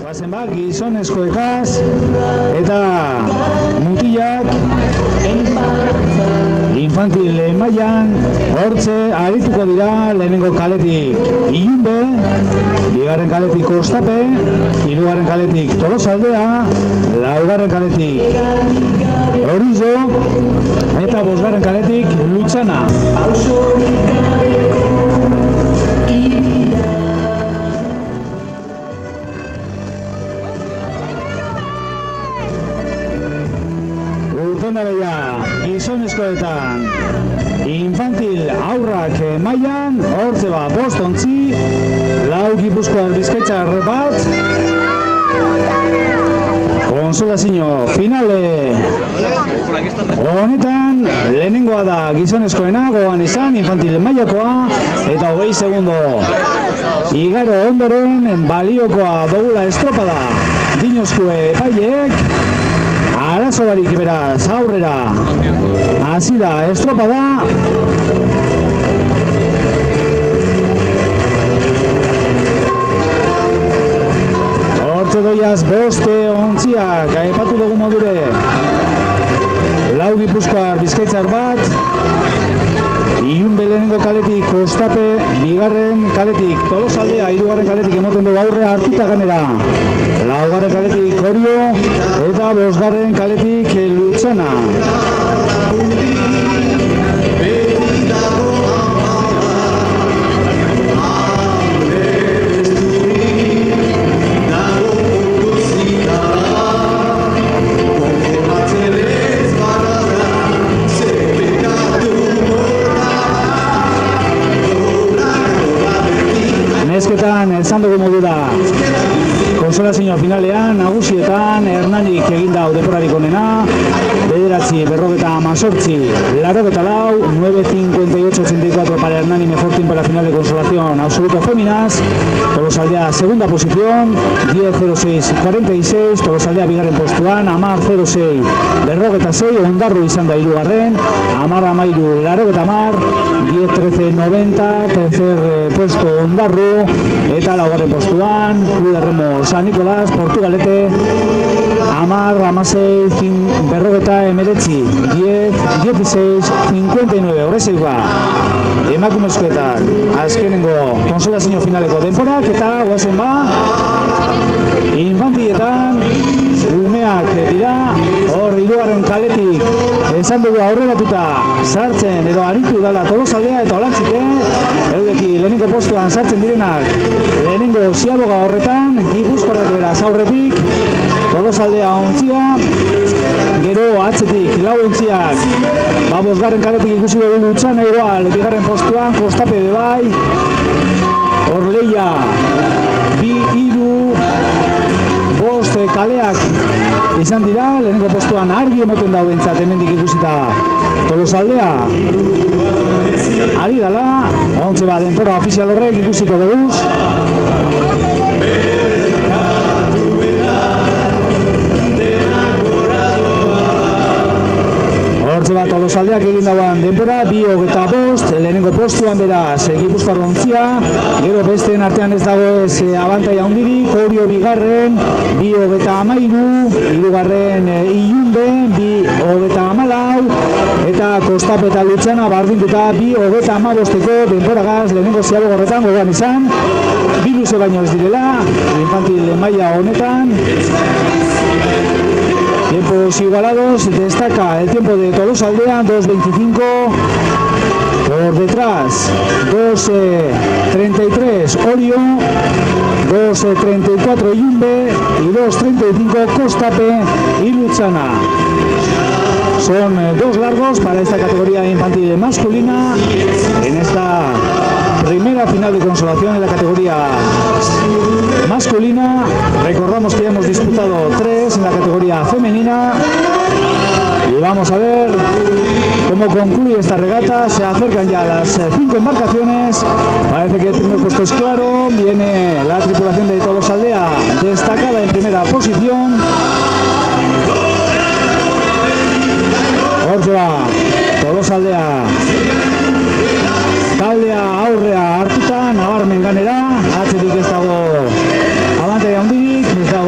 Bazen bak, gizonezkoekaz eta mutilak infantil mailan hortze arituko dira. Lehenengo kaletik Ilunbe, bigarren kaletik Kostape, hirugarren kaletik Tolosaldea, laugarren kaletik Orizo eta bosgarren kaletik Lutzana. Urtendaria gizonezkoetan infantil aurrak mailan hortze ba 5 ontzi, 4 Gipuzkoar Bizkaitzar bat, konsolazio finale honetan lehenengoa da gizonezkoena, gogoan izan infantil mailakoa eta 20 segundo igaro ondoren baliokoa dugula estropada dinozkue epaileek. Arazo barik beraz aurrera hasi da estropada. Hortze doiaz boste ontziak aipatu dugu modure. 4 Gipuzkoar Bizkaitzar bat, Ilunbe lehenengo kaletik Kostape, bigarren kaletik Tolosaldea, hirugarren kaletik emoten dugu aurre hartuta ganera. Laugarren kaletik Orio eta bosgarren kaletik Lutzana. Nesketan esan dugu modura konsolazio finalean nagusietan Hernanik eginda deporarik onena, 9:18, 84, 9:58-84 para Hernani, mejor tiempo en la final de consolación absoluto féminas. Tolosaldea segunda posición, 10:06-46, Tolosaldea bigarren postuan, 10:06, 6, Ondarru izan da hirugarren, 10:13, 10:13-90, tercer puesto Ondarru, eta laugarren postuan, Club de Remo San Nicolás, Portugalete, 10:16, 10:16-59, horrezeikoa. Emakumezkoetan azkenengo konsolazio finaleko denporak eta guazen ba infantietan umeak dira. Hor hirugarren kaletik esan dugu aurreratuta sartzen edo aritu dela Tolosaldea eta olantzite eudeki lehenengo postuan sartzen direnak lehenengo ziaboga horretan Gipuzkoarrak beraz aurretik Tolosaldea ontzia, gero atzetik 4 ontziak bosgarren kaletik ikusi dugu Lutzana igual, bigarren postuan Kostape de bai, Orleia 2-3 kaleak izan dira, lehenengo postuan argi emoten daudentzat hemendik ikusita Tolosaldea ari dala, ontze ba denpora ofizial horrek ikusiko dugu. Hortze bat Tolosaldeak egin dauan denpora, 2:25, lehenengo postuan beraz Gipuzkoar ontzia, gero besteen artean ez dago ez abantaia handirik, Orio bigarren, 2:13, hirugarren Ilunbe, 2:14, eta Kostape eta Lutzana bardinduta 2:15 denporagaz lehenengo ziabogorretan gogoan izan, bi luze baino ez direla, infantil maila honetan. Tiempos igualados, destaca el tiempo de Tolosaldea, 2:25, por detrás 2:33 Orio, 2:34 Ilunbe y 2:35 Kostape y Lutzana. Son 2 largos para esta categoría infantil masculina en esta primera final de consolación en la categoría masculina. Recordamos que ya hemos disputado 3 en la categoría femenina y vamos a ver cómo concluye esta regata. Se acercan ya las 5 embarcaciones, parece que el primer puesto es claro, viene la tripulación de Tolosaldea destacada en primera posición. Hortza, Tolosaldea taldea aurrea hartuta, nabarmen ganera, atzetik ez dago abantaia handirik, ez dago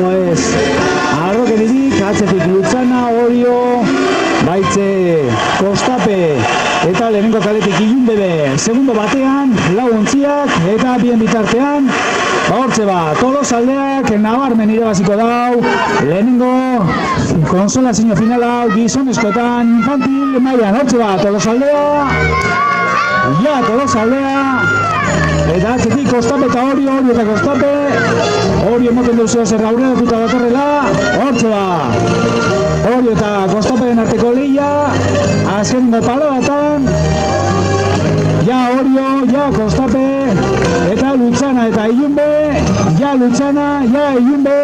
segundo batean, lau ontziak, eta bien bitartean, hortze Tolosaldeak nabarmen irabaziko dau, lehenengo konsolazio finala gizonezkoetan infantil mailan, hortze Tolosaldea, Tolosaldea, eta atzetik Kostape eta Orio eta Kostape, Orio emoten duzio zer aurrera duta datorrela, hortze Orio eta Kostapeen arteko lehia, azkengo palabatan, Orio, Kostape, eta Lutzana eta Ilunbe, Lutzana, Ilunbe.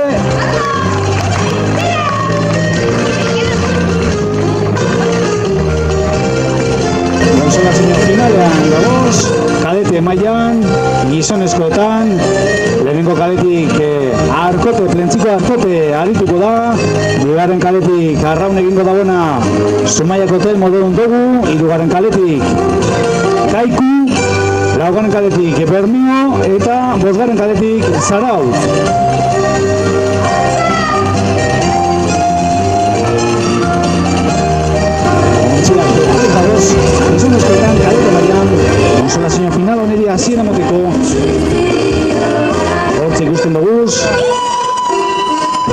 Konsolazio finalean dagoz, kadete mailan, gizonezkoetan, lehenengo kadetik Arkote, Plentziko Arkote arituko da, bigarren kadetik Arraun egingo dagoena Zumaiako Hotel Modern dugu, hirugarren kadetik Kaiku, laugarren kadetik Bermeo eta bosgarren kadetik Zarautz. Gizonezkoetan kadete mailan, konsolazio final honeri hasiera emoteko. Hortze ikusten duguz,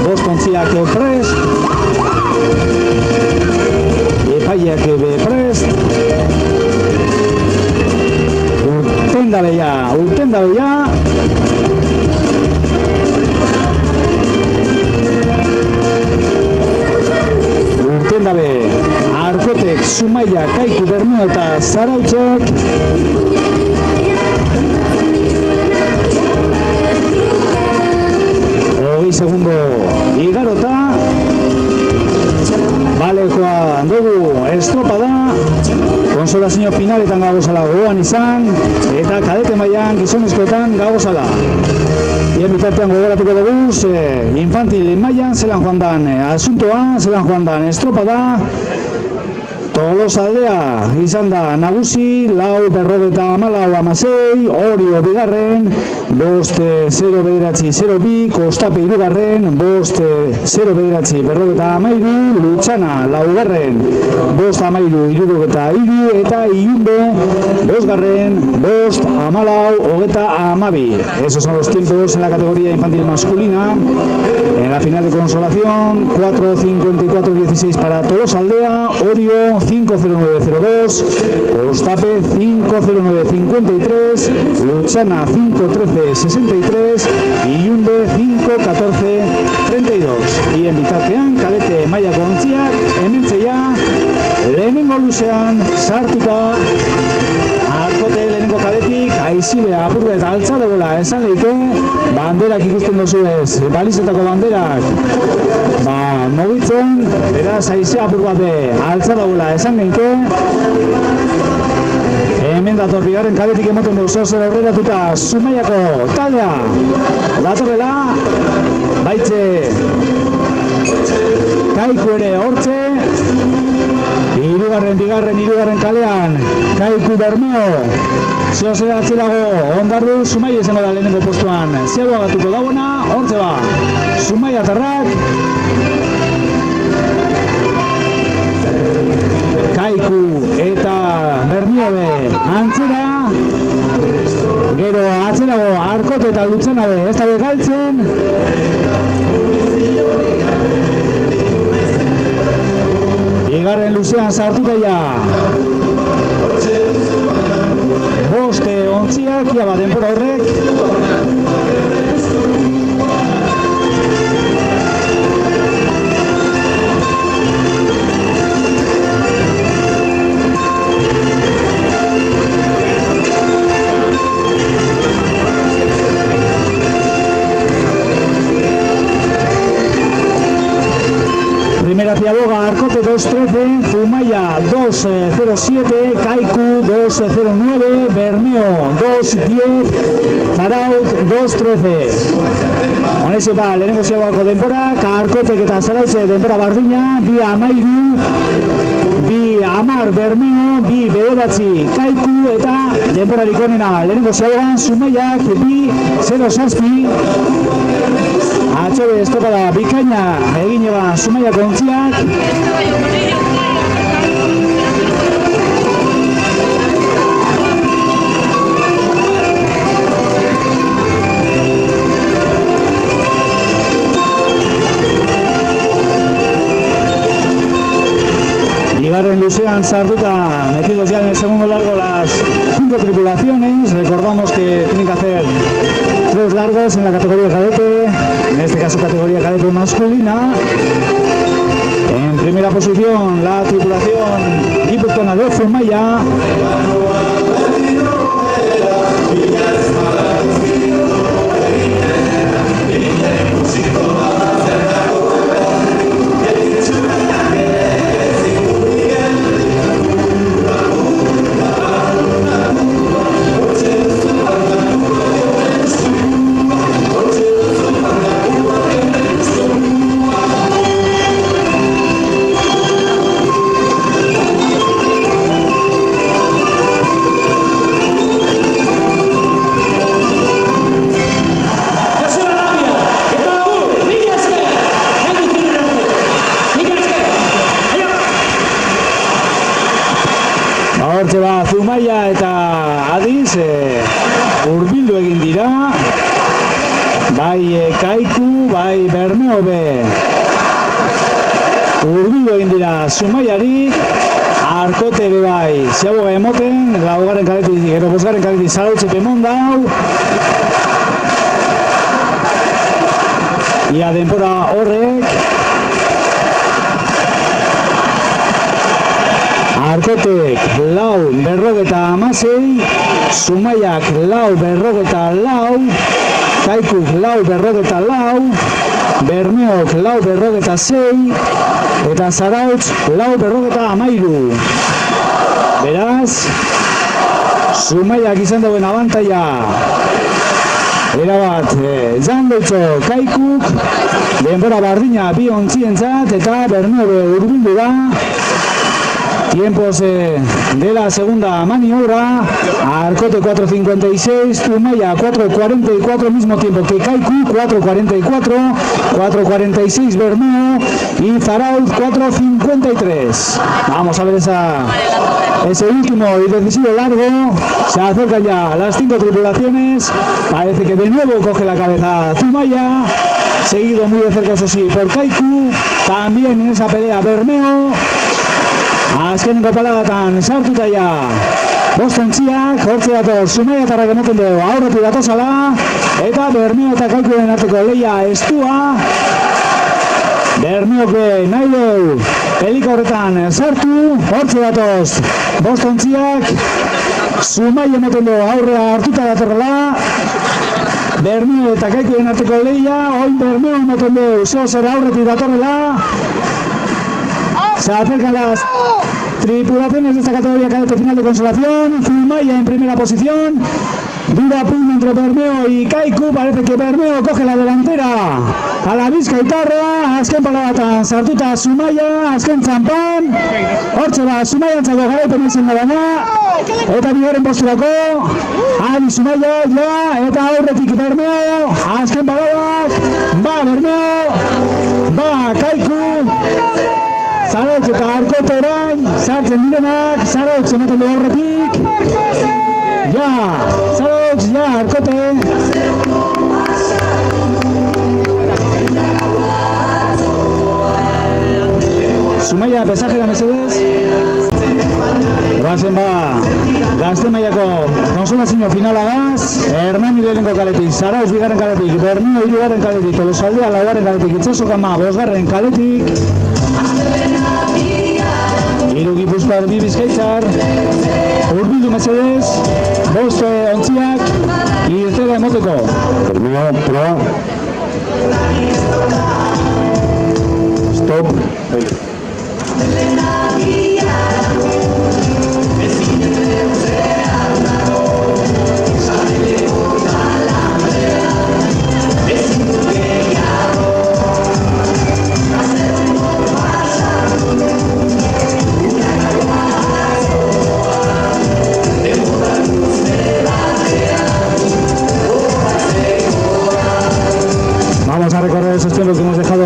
bost ontziak prest, epaileak prest, urten da beia, Arkotek, Zumaia, Kaiku, Bermeo eta Zarautzek. Hogei segundo igarota. Balekoa dugu estropada. Konsolazio finaletan gagozala gogoan izan. Eta kadete mailan gizonezkoetan gagozala. Bien bitartean gogoratuko duguz, infantil mailan zelan joan dan asuntoa, zelan joan dan estropada. Tolosaldea izan da nagusi, 4-54-16, Orio bigarren, 5-0-9-0-2, Kostape hirugarren, 5-0-9-53, Lutzana laugarren, 5-13-63 eta Ilunbe bosgarren, 5-14-22. Esos son los tiempos en la categoría infantil masculina. En la final de consolación, 4-54-16 para Tolosaldea, Orio 5-09-02, Kostape 5-09-53, Lutzana 5-13-63 y Ilunbe 5-14-32. Y en bitartean, kadete mailako ontziak, hementzeia, lehenengo luzean sartuta, Arkote lehenengo kadetik, aizilea apurra eta altza dagoela esan lehike, banderak ikusten dozu ez, balizetako banderak, mogitzen, beraz aizea apur bate altza dagoela esan lehike, hemen dator bigarren kadetik emoten dozu zer aurreratuta Zumaiako taldea datorrela, baitze Kaiku ere hortze, hirugarren kalean, Kaiku Bermeo, zehozera atzelago ondarru, Zumaia izango da lehenengo postuan, ziagoa gatuko dagoena, hortze Zumaia tarrak, Kaiku eta Bermeo antzera, gero atzelago Arkote eta Lutzana ez da galtzen, bigarren luzean sartuta boste ontziak, denbora horrek. Primera Ciaboga, Arkote 2-13, Zumaia 2-0-7, Kaiku 2-0-9, Bermeo 2-10, Zarautz 2-13. Honezio lehenengo Ziabogako denbora, Arkotek eta Zarautz denbora bardina, 2-10 Bermeo, 2-9 Kaiku eta denborarik onena lehenengo Ziabogan, Zumaiak 2-0-6. Atxobe estopada bikaina egin eba Zumaiako ontziak. han sartuta, metidos ya en el segundo largo las 5 tripulaciones. Recordamos que tienen que hacer 3 largos en la categoría cadete, en este caso categoría cadete masculina. En primera posición la tripulación guipuzcoana de Zumaia. Hortxe ba, Zumaia eta Adiz hurbildu egin dira, bai Kaiku, bai Bermeobe hurbildu egin dira Zumaiari, Arkote ere bai ziaboga emoten, laugarren kaletik, gero bosgarren kaletik Zarautzepe mondau. Ia denbora horrek Arkotek lau berrogeta amasei, Zumaiak lau berrogeta lau, Kaikuk lau berrogeta lau, Bermeok lau berrogeta sei, eta Zarautz lau berrogeta amairu. Beraz, Zumaiak izan dauen abantaia erabat zandoitzo Kaikuk, denbora bardina bi ontzientzat eta Bermeobe hurbildu da. Tiempos de la segunda maniobra, Arcote 4.56, Zumaia 4.44, mismo tiempo que Kaiku, 4.44, 4.46 Bermeo y Zarautz 4.53. Vamos a ver ese último y decisivo largo. Se acercan ya las 5 tripulaciones, parece que de nuevo coge la cabeza Zumaia, seguido muy de cerca eso sí por Kaiku, también en esa pelea Bermeo. Azkenengo paladatan sartuta ja bostontziak, hortze dator Zumaiatarrak ematen du aurretik datozala, eta Bermeo eta Kaikuen arteko lehia estua. Bermeoke nahi du pelika horretan sartu, hortze datoz bostontziak, Zumaia ematen du aurrea hartuta datorrela. Bermeo eta Kaikuen arteko lehia, oin Bermeo ematen du zeozer aurretik datorrela. Se acercan las tripulaciones de esta categoría cadete final de consolación. Zumaia en primera posición. Dura puño entre Bermeo y Kaiku. Parece que Bermeo coge la delantera a la bizkaitarra. Azken palabatan sartuta Zumaia. Azken txampan. Hortxe ba, Zumaiantzako garaipen izan da baina. Eta bigarren posturako. Adi Zumaia, ja. Eta aurretik Bermeo. Azken palabak. Ba Bermeo. Ba Kaiku. Zarautz eta Arkote orain, sartzen direnak, Zarautz ematen du horretik. Ja, Zarautz, ja, Arkote. Zumaia, pesajera mesedez. Guazen ba, Gazte mailako konsolazio finala gaz, Hernani lehenengo kaletik, Zarautz bigarren kaletik, Bermeo hirugarren kaletik, Tolosaldea laugarren kaletik, Itxasokama bosgarren kaletik. Hiru Gipuzkoar bi Bizkaitar, hurbildu mesedez, bost ontziak, irtera emoteko. Termina, proba. Stop. Vamos a recorrer esos tiempos que hemos dejado,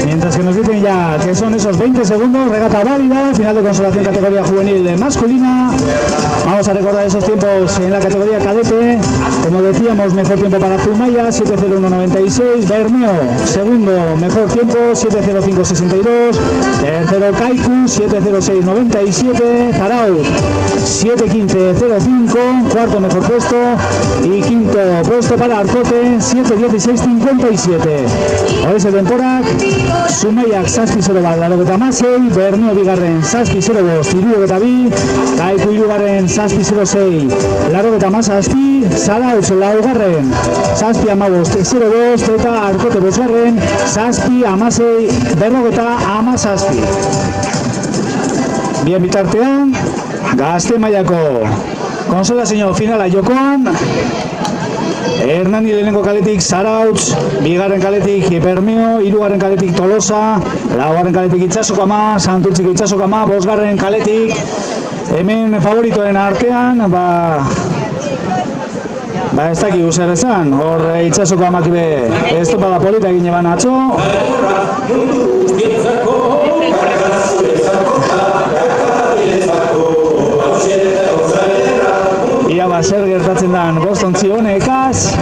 mientras que nos dicen ya que son esos 20 segundos, regata válida, final de consolación categoría juvenil masculina. Vamos a recordar esos tiempos en la categoría cadete. Como decíamos, mejor tiempo para Zumaya, 7:01.96. Bermeo, segundo, mejor tiempo, 7:05.62. Tercero, Kaiku, 7:06.97. Zarautz, 7:15.05. Cuarto mejor puesto. Y quinto puesto para Arkote, 7:16.57. Horixe denborak, Zumaiak 7:0 Bermeo bigarren 7:0 Kaiku hirugarren 7:06 87, Zarautz laugarren 7:15.02 eta Arkote bosgarren 7:16.57. Bien bitartean, gazte mailako konsolazio finala jokoan, Hernani lehenengo kaletik Zarautz, bigarren kaletik Bermeo, hirugarren kaletik Tolosa, laugarren kaletik Itsasokama, Santurtziko Itsasokama, bosgarren kaletik, hemen favoritoen artean, ez dakigu zer esan, hor Itsasokamak ez topada polita egin eban atzo. Ia zer gertatzen den bostontzi honekaz.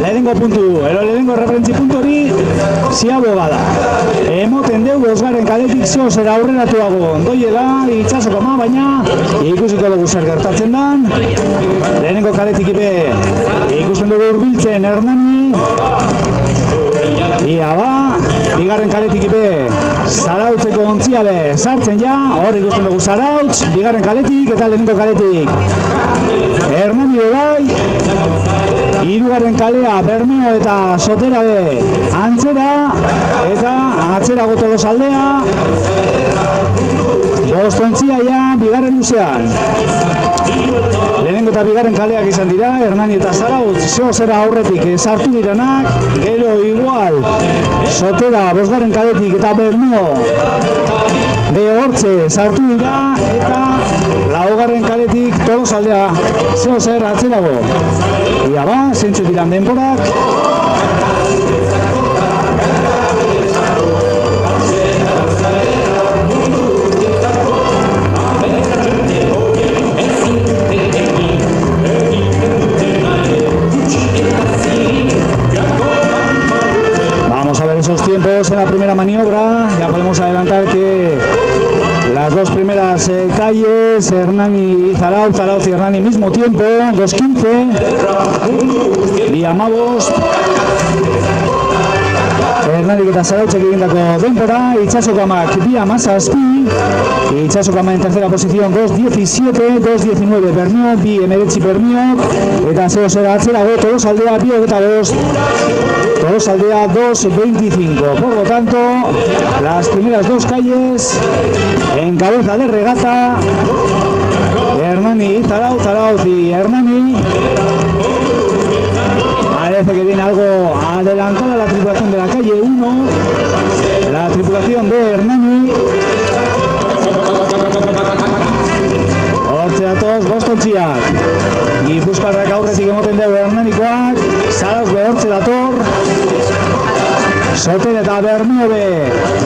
Lehenengo puntu, lehenengo referentzi puntu hori ziago bada. Emoten deu bosgarren kaletik zer aurreratuago ondoiela Itsasokama, baina ikusiko dugu zer gertatzen den. Lehenengo kaletik ikusten dugu hurbiltzen Hernani. Ia bigarren kaletik Zarautzeko ontziabe sartzen ja, hor ikusten dugu Zarautz, bigarren kaletik eta lehenengo kaletik Hernani bai, hirugarren kalea Bermeo eta Sotera antzera eta atzerago Tolosaldea, bostontzia ja bigarren luzean. Lehenengo eta bigarren kaleak izan dira, Hernani eta Zarautz zera aurretik sartu diranak, gero igual Sotera bosgarren kaletik eta Bermeo hortze sartu dira, eta laugarren kaletik Tolosaldea zer atzerago. Ia zentzu diran denborak. Vamos a ver esos tiempos en la primera maniobra. Ya podemos adelantar que las dos primeras calles, Hernani y Zarautz y Hernani mismo tiempo, 2:15. Diamabos. Hernani eta Zarautzek egindako denbora, Itsasokamak 2:17, Itsasokama en tercera posición 2:17, 2:19 Bermeo, 2:19 Bermeo, eta 0-0 atzerago Tolosaldea 2:22, Tolosaldea 2:25. Por lo tanto, las primeras dos calles en cabeza de regata, Hernani y Zarautz y Hernani. Parece que viene algo adelantada la tripulación de la calle 1, la tripulación de Hernani. Hortze datoz bostontziak, Gipuzkoarrak aurretik emoten dugu Hernanikoak, Zarautz hortze dator, Soter eta Bermeo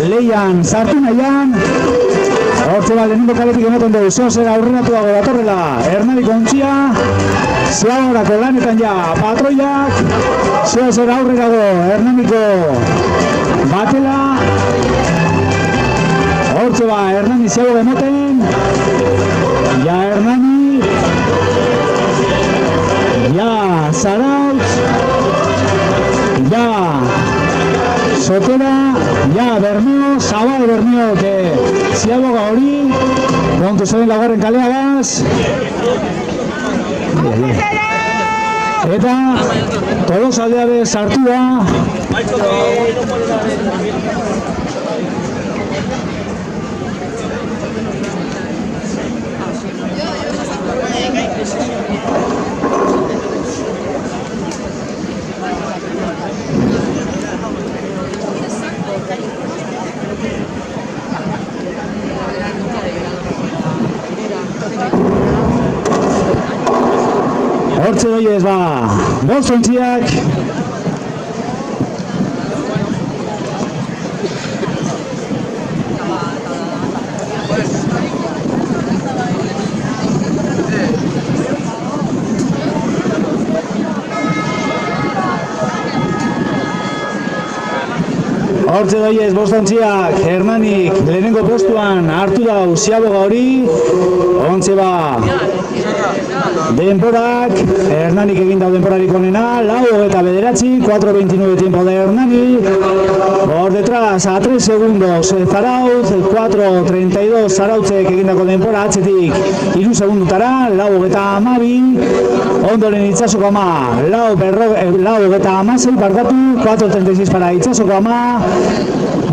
leian sartu nahian. Hortze lehenengo kaletik emoten dugu, zer aurrenatuago datorrela Hernaniko ontzia, ziagorako lanetan ja patroiak, zer aurrerago Hernaniko batela. Hortze Hernani ziago emoten, ja Hernani, ja Zarautz, ja Sotera, ja Bermeo, Zabal Bermeo, que ziagoga hori, kontu zeben laugarren kaleagaz. Eta Tolosaldea be sartua. Hortze doiez bostontziak. Hortze doiez bostontziak, Hernanik lehenengo postuan hartu dau Ziaboga hori, ontze ba denporak, Hernanik egin dau denporarik onena, 4:29 tiempo de Hernani, por detrás a 3 segundos Zarautz, 4:32 Zarautzek egindako denpora, atzetik 3 segundotara, 4:12, ondoren Itsasoko ama, 4:16 parkatu, 4:36 para Itsasoko ama,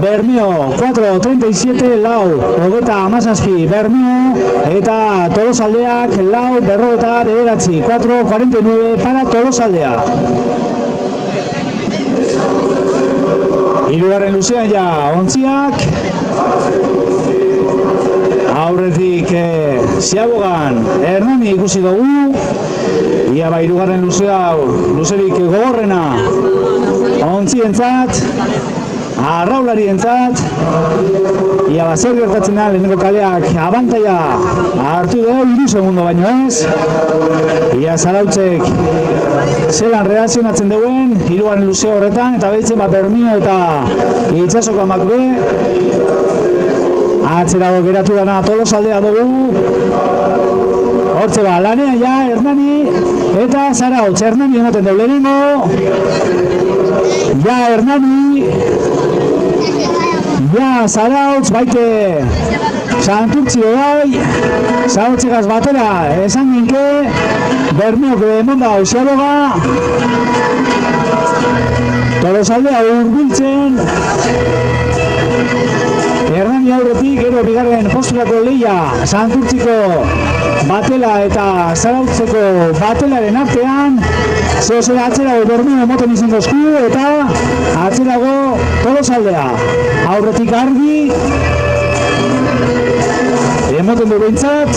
Bermeo 4:37, 4:17 Bermeo, eta Tolosaldeak 4:49, 4:49 para Tolosaldea. Hirugarren luzean ja ontziak, aurretik Ziabogan Hernani ikusi dugu, ia ba hirugarren luzerik gogorrena ontzientzat, arraularientzat, ia ba zer gertatzen da lehenengo kaleak abantaia hartu dugu 3 segundo baino ez, ia Zarautzek zelan reakzionatzen duen hirugarren luze horretan, eta behitzen ba Bermeo eta Itsasoko amak be, atzerago geratu dana Tolosaldea dugu. Hortze ba, lanean ja Hernani eta Zarautz. Hernani ematen dugu lehenengo, ja Hernani, ja Zarautz, baite Santurtzi bai, Zarautzegaz batera esan ginke, Bermeok emonda Ziaboga, Tolosaldea urbiltzen, Hernani aurretik, gero bigarren posturako lehia Santurtziko batela eta Zarautzeko batelaren artean, zehozera atzerago Bermeo moten izan dozku, eta atzerago Tolosaldea. Aurretik argi, emoten du behintzat,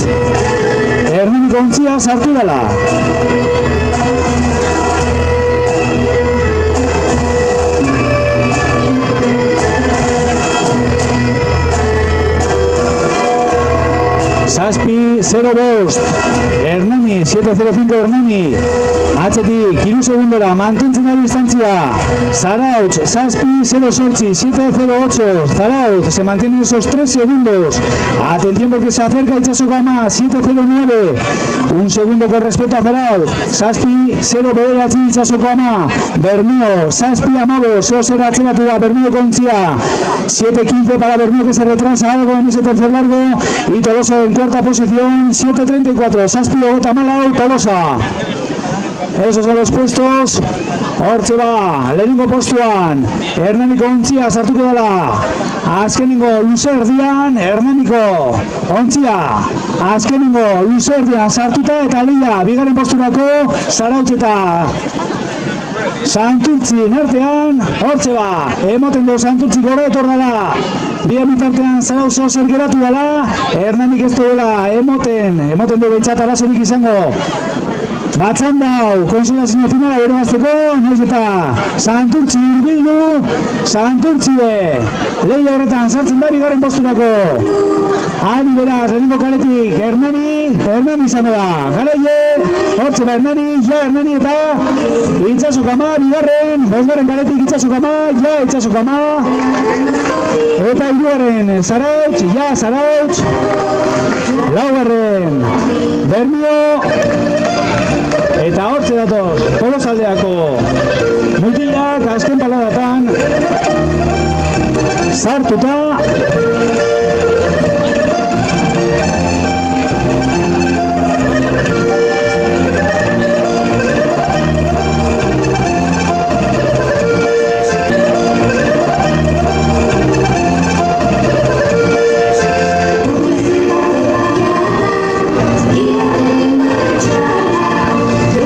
Hernaniko ontzia sartu dela. Zazpi 0-5 Hernani, 7:05 Hernani, atzetik 3 segundora mantentzen da distantzia Zarautz, Zazpi 0-8, 7:08 Zarautz, se mantienen esos 3 segundos. Atención porque se acerca Itsasoko ama, 7:09, 1 segundo con respecto a Zarautz. Zazpi 0-9 Itsasoko ama, Bermeo, Zazpi amago, zehozera atzeratu da Bermeo kontzia, 7:15 para Bermeo que se retrasa algo en ese tercer largo, y Tolosa en cuarta posición, 7:34, Zazpi Ogota Malau, Tolosa. Esos son los puestos. Hortze ba, lehenengo postuan Hernaniko ontzia sartuko dela. Azkenengo luze erdian Hernaniko ontzia azkenengo luze erdian sartuta, eta lehia bigarren posturako Zarautz eta Santurtzin artean. Hortze ba, emoten du Santurtzi gore etordala. Bien bitartean Zarautz zer geratu dela, Hernanik ez duela emoten du bentsat arazorik izango. Batzan dau, konsolazio finala irabazteko, noiz eta Santurtzi urbildu, Santurtzi lehia horretan sartzen da bigarren posturako. Ari beraz, lehenengo kaletik Hernani izan da. Garaile, hortze ba Hernani eta Itsasoko ama bigarren, bosgarren kaletik Itsasoko ama, Itsasoko ama. Eta hirugarren Zarautz, Zarautz. Laugarren Bermeo. Eta hortze datoz, Tolosaldeako mutilak azken paladatan sartuta.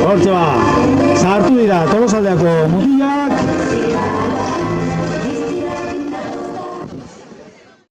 Hortze ba, sartu dira Tolosaldeako mutilak,